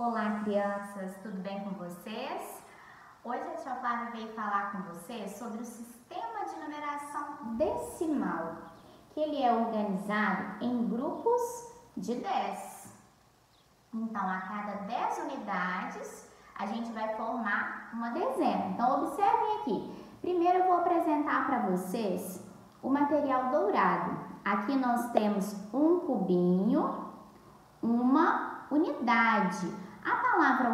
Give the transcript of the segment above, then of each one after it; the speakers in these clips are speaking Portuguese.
Olá, crianças, tudo bem com vocês? Hoje a tia Flávia veio falar com vocês sobre o sistema de numeração decimal, que ele é organizado em grupos de 10. Então, a cada 10 unidades, a gente vai formar uma dezena. Então, observem aqui. Primeiro, eu vou apresentar para vocês o material dourado. Aqui nós temos um cubinho, uma unidade. A palavra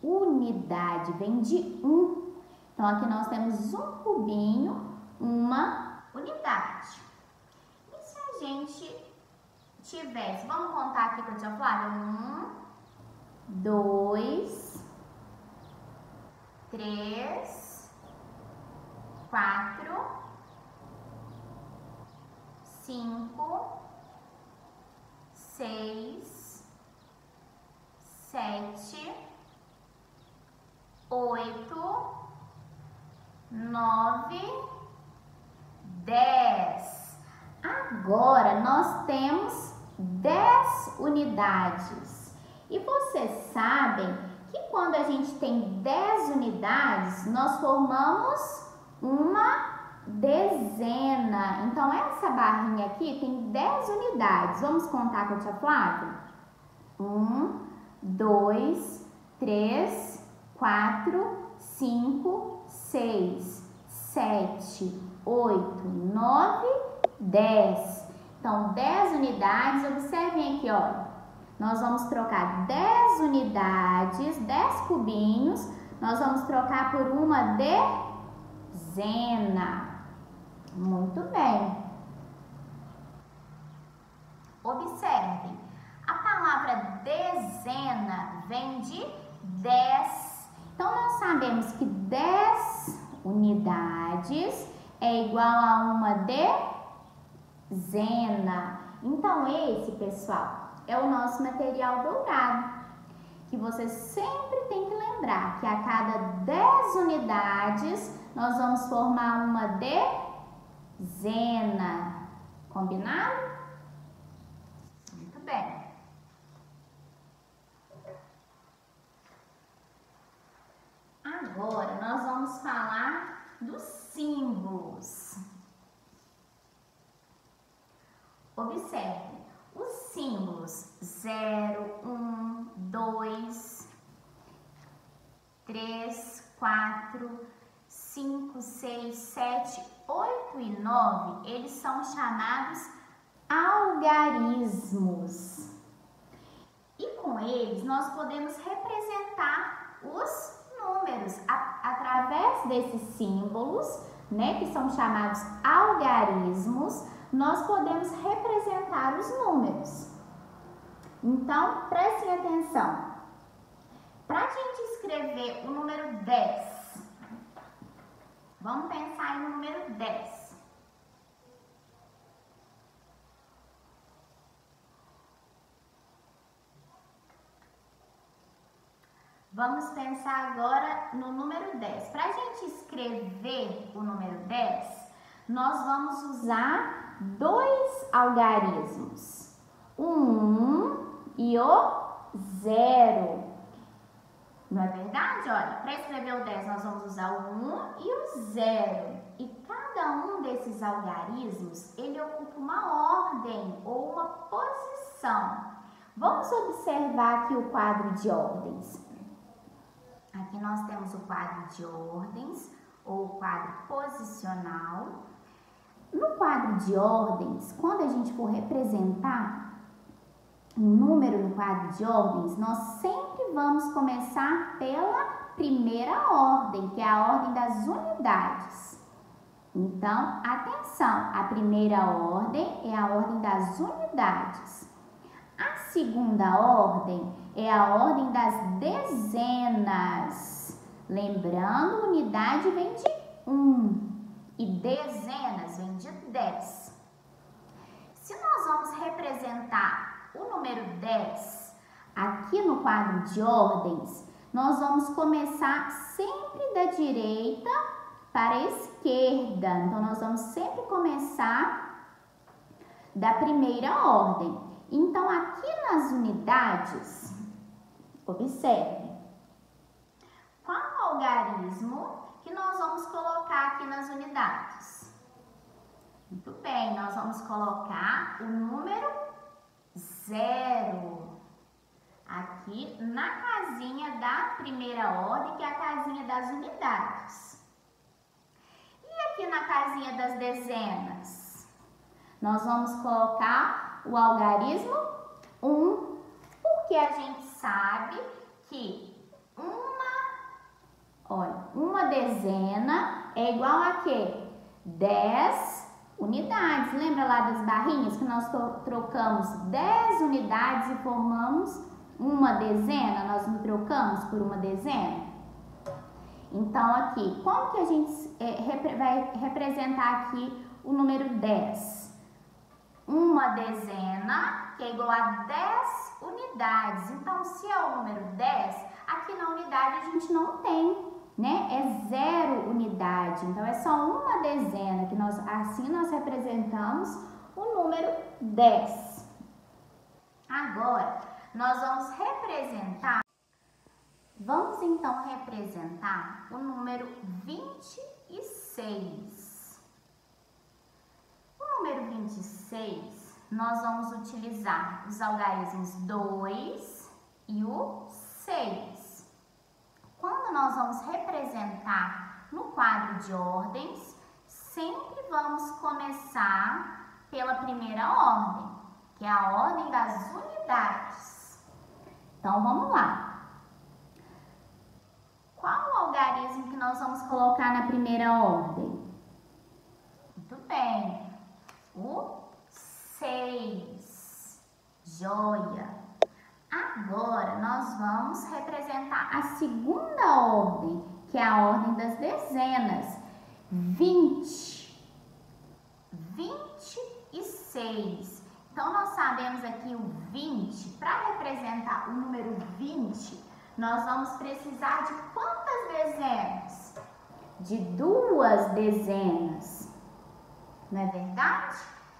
unidade vem de um. Então, aqui nós temos um cubinho, uma unidade. E se a gente tivesse, vamos contar aqui para a tia Flávia? 1, 2, 3, 4, 5, 6, 7, 8, 9, 10. Agora nós temos 10 unidades. E vocês sabem que quando a gente tem 10 unidades, nós formamos uma dezena. Então, essa barrinha aqui tem 10 unidades. Vamos contar com a tia Flávia? 1, 2, 3, 4, 5, 6, 7, 8, 9, 10. Então, 10 unidades, observem aqui, olha. Nós vamos trocar 10 unidades, 10 cubinhos, nós vamos trocar por uma dezena. Muito bem. Observem, a palavra dezena vem de 10. Então, nós sabemos que 10 unidades é igual a uma dezena. Então, esse, pessoal, é o nosso material dourado, que você sempre tem que lembrar que a cada 10 unidades nós vamos formar uma dezena. Combinado? Muito bem. Agora nós vamos falar dos símbolos. Observe. Os símbolos 0, 1, 2, 3, 4, 5, 6, 7, 8 e 9, eles são chamados algarismos. E com eles nós podemos representar os números através desses símbolos, né, que são chamados algarismos. Nós podemos representar os números. Então, prestem atenção. Para a gente escrever o número 10, vamos pensar no número 10. Vamos pensar agora no número 10. Para a gente escrever o número 10, nós vamos usar dois algarismos, o 1 e o 0. Não é verdade? Olha, para escrever o 10 nós vamos usar o 1 e o 0. E cada um desses algarismos, ele ocupa uma ordem ou uma posição. Vamos observar aqui o quadro de ordens. Aqui nós temos o quadro de ordens ou o quadro posicional. No quadro de ordens, quando a gente for representar um número no quadro de ordens, nós sempre vamos começar pela primeira ordem, que é a ordem das unidades. Então, atenção, a primeira ordem é a ordem das unidades. A segunda ordem é a ordem das dezenas. Lembrando, unidade vem de 1. E dezenas vem de 10. Se nós vamos representar o número 10 aqui no quadro de ordens, nós vamos começar sempre da direita para a esquerda. Então, nós vamos sempre começar da primeira ordem. Então, aqui nas unidades, Observe. Qual o algarismo que nós vamos colocar aqui nas unidades? Muito bem, nós vamos colocar o número 0 aqui na casinha da primeira ordem, que é a casinha das unidades. E aqui na casinha das dezenas? Nós vamos colocar o algarismo 1, porque a gente sabe que uma dezena é igual a quê? 10 unidades. Lembra lá das barrinhas que nós trocamos 10 unidades e formamos uma dezena? Nós não trocamos por uma dezena? Então, aqui, como que a gente vai representar aqui o número 10? Uma dezena, que é igual a 10 unidades. Então, se é o número 10, aqui na unidade a gente não tem, né? É 0 unidade. Então, é só uma dezena, que assim nós representamos o número 10. Agora, nós vamos então representar o número 26. O número 26, nós vamos utilizar os algarismos 2 e o 6. Quando nós vamos representar no quadro de ordens, sempre vamos começar pela primeira ordem, que é a ordem das unidades. Então, vamos lá. Qual o algarismo que nós vamos colocar na primeira ordem? Muito bem. O 6. Joia. Agora, nós vamos representar a segunda ordem, que é a ordem das dezenas. 20. 26. Então, nós sabemos aqui o 20. Para representar o número 20, nós vamos precisar de quantas dezenas? De 2 dezenas. Não é verdade?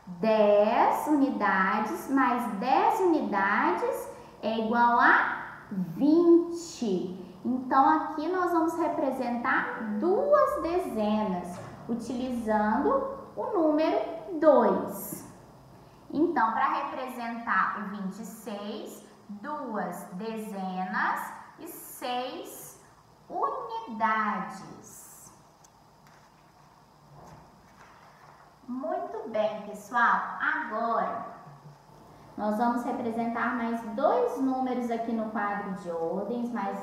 10 unidades mais 10 unidades é igual a 20. Então, aqui nós vamos representar 2 dezenas, utilizando o número 2. Então, para representar o 26, 2 dezenas e 6 unidades. Muito bem, pessoal. Agora, nós vamos representar mais 2 números aqui no quadro de ordens, mas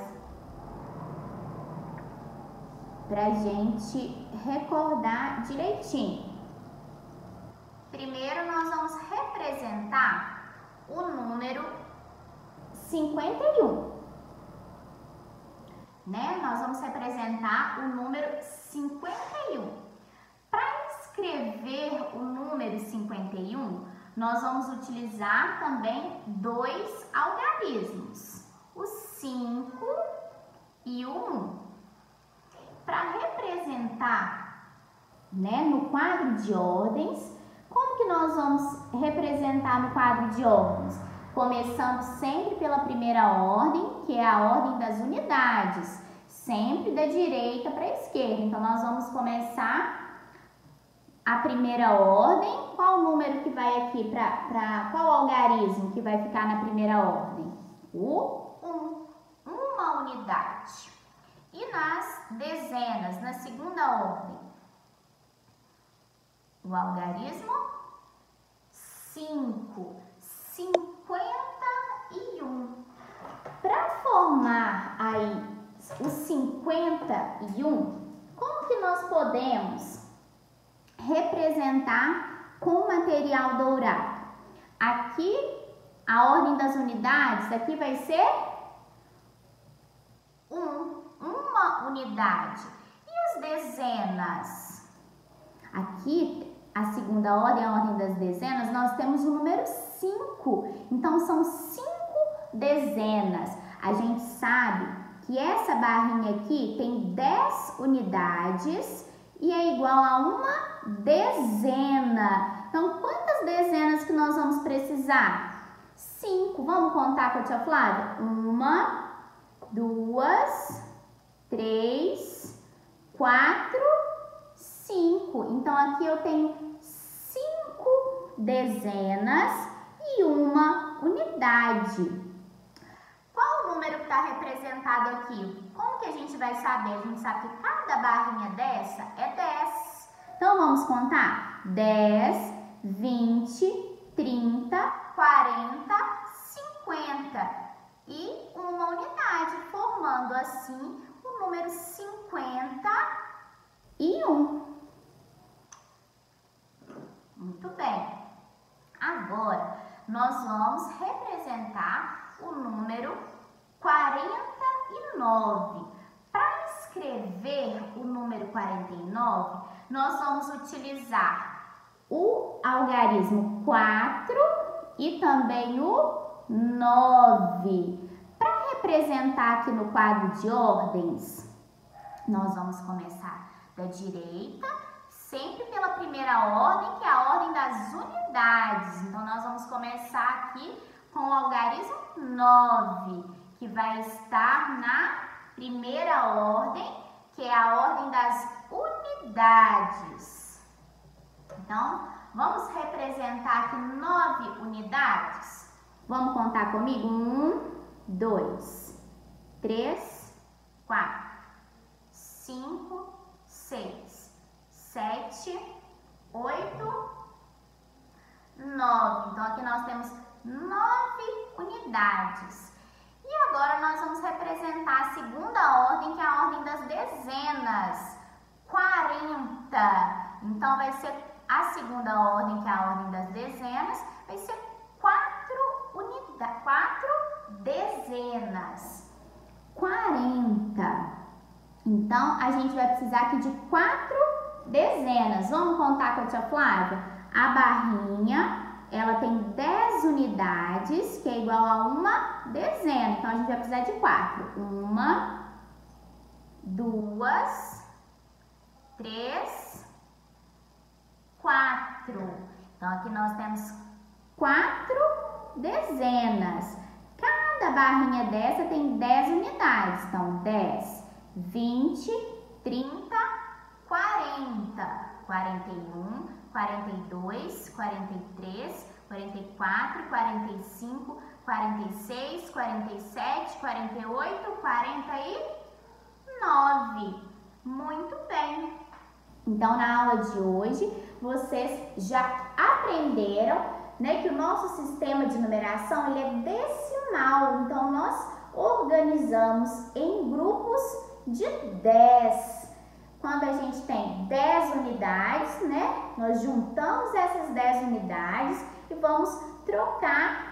para a gente recordar direitinho. Primeiro, nós vamos representar o número 51. Nós vamos representar o número 51. Para escrever o número 51, nós vamos utilizar também 2 algarismos, o 5 e o 1. Para representar, no quadro de ordens, como que nós vamos representar no quadro de ordens? Começando sempre pela primeira ordem, que é a ordem das unidades, sempre da direita para a esquerda. Então, nós vamos começar a primeira ordem. Qual o número que vai aqui qual algarismo que vai ficar na primeira ordem? O 1, uma unidade. E nas dezenas, na segunda ordem, o algarismo 5, 51. Para formar aí o 51, como que nós podemos representar com material dourado? Aqui, a ordem das unidades, aqui vai ser uma unidade. E as dezenas? Aqui, a segunda ordem, a ordem das dezenas, nós temos o número 5. Então, são 5 dezenas. A gente sabe que essa barrinha aqui tem 10 unidades e é igual a uma dezena. Então, quantas dezenas que nós vamos precisar? 5. Vamos contar com a tia Flávia? 1, 2, 3, 4, 5. Então, aqui eu tenho 5 dezenas e uma unidade. Qual o número que está representado aqui? Como que a gente vai saber? A gente sabe que cada barrinha dessa é 10. Então, vamos contar? 10, 20, 30, 40, 50. E uma unidade, formando assim o número 51. Muito bem. Agora, nós vamos representar o número 49. Para escrever o número 49, nós vamos utilizar o algarismo 4 e também o 9. Para representar aqui no quadro de ordens, nós vamos começar da direita, sempre pela primeira ordem, que é a ordem das unidades. Então, nós vamos começar aqui com o algarismo 9, que vai estar na primeira ordem, que é a ordem das unidades. Então, vamos representar aqui 9 unidades? Vamos contar comigo? 1, 2, 3, 4, 5, 6, 7, 8, 9. Então, aqui nós temos 9 unidades. E agora nós vamos representar a segunda ordem, que é a ordem das dezenas. 40. Então, vai ser a segunda ordem, que é a ordem das dezenas, vai ser 4 dezenas. 40. Então, a gente vai precisar aqui de 4 dezenas. Vamos contar com a tia Flávia? A barrinha, ela tem 10 unidades, que é igual a uma dezena. Então, a gente vai precisar de 4. 1, 2, 3, 4. Então, aqui nós temos 4 dezenas. Cada barrinha dessa tem 10 unidades. Então, 10, 20, 30, 40, 41, 42, 43, 44, 45, 46, 47, 48, 49. Muito bem. Então, na aula de hoje, vocês já aprenderam, né, que o nosso sistema de numeração ele é decimal. Então, nós organizamos em grupos de 10. Quando a gente tem 10 unidades, né, nós juntamos essas 10 unidades e vamos trocar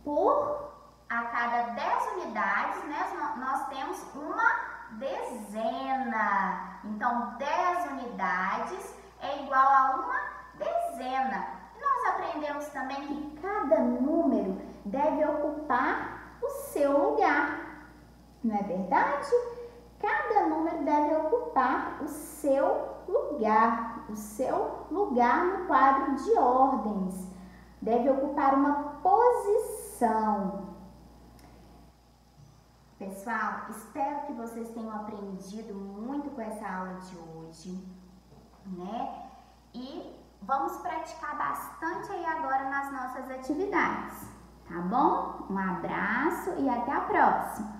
por a cada 10 unidades, né, nós temos uma dezena. Então, 10 unidades é igual a uma dezena. Nós aprendemos também que cada número deve ocupar o seu lugar. Não é verdade? Cada número deve ocupar o seu lugar no quadro de ordens. Deve ocupar uma posição. Pessoal, espero que vocês tenham aprendido muito com essa aula de hoje, né? E vamos praticar bastante aí agora nas nossas atividades, tá bom? Um abraço e até a próxima!